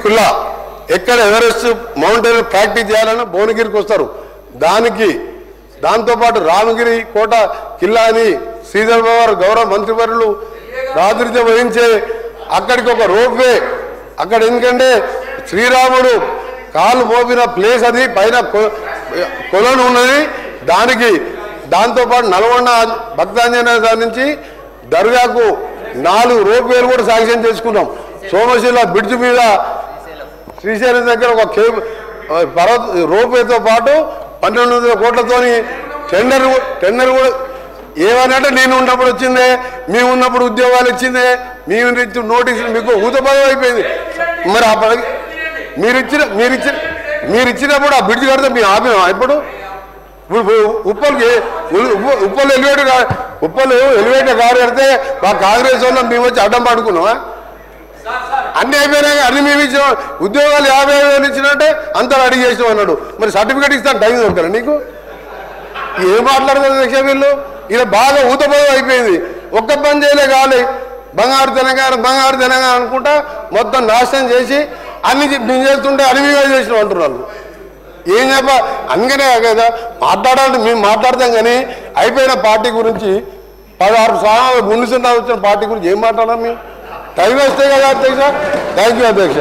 కుల్లా ఎక్కడ Everest mountain practice చేయాలన్నా భువనగిరికి వస్తారు. దాంతోపాటు రామగిరి కోట కిల్లా అని శ్రీధర్ బాబు గౌరవ మంత్రివర్యులు ప్రాతినిధ్యం వహించే అక్కడికి ఒక రోప్వే అక్కడ, ఎందుకంటే శ్రీరాముడు కాలు మోపిన ప్లేస్ అది, పైన కొలను ఉన్నది. దాంతోపాటు నల్గొండ భక్తాంజనేయ నుంచి దర్గాకు 4 రోప్వేలు కూడా శాంక్షన్ చేసుకున్నాం. సోమశిల బ్రిడ్జ్ మీద శ్రీశైలం దగ్గర ఒక రోప్వేతో పాటు 1200 కోట్లతోని టెండర్ కూడా ఏమనంటే నేను ఉన్నప్పుడు వచ్చిందే, మేము ఉన్నప్పుడు ఉద్యోగాలు ఇచ్చిందే, మేము ఇచ్చిన నోటీసులు మీకు ఊతపదం అయిపోయింది. మరి అప్పటికి మీరు ఇచ్చినప్పుడు ఆ బ్రిడ్జ్ కడితే మేము ఆపినాం. ఇప్పుడు ఉప్పలు ఎలివేటర్ కారు కడితే మా కాంగ్రెస్ వాళ్ళం మేము వచ్చి అడ్డం పడుకున్నామా? అన్నీ అయిపోయినాయి. అన్ని మేము ఇచ్చాం. ఉద్యోగాలు 50,000 ఇచ్చినట్టే అంతా రెడీ చేసాం అన్నాడు. మరి సర్టిఫికేట్ ఇస్తాను టైం దొరకరా నీకు? ఏం మాట్లాడుతుంది లక్ష్య వీళ్ళు? ఇలా బాగా ఊతపోయి అయిపోయింది. ఒక్క పని చేయలే కావాలి. బంగారు తెలంగాణ అనుకుంటా మొత్తం నాశనం చేసి అన్ని మేము చేస్తుంటే అనివిగా చేసినాం అంటున్నారు. ఏం అందుకనే కదా మాట్లాడాలంటే మేము మాట్లాడతాం, కానీ అయిపోయిన పార్టీ గురించి 16 సంవత్సరాలు ముందు వచ్చిన పార్టీ గురించి ఏం మాట్లాడాం మేము? టైం వస్తే కదా అధ్యక్ష. థ్యాంక్ యూ అధ్యక్ష.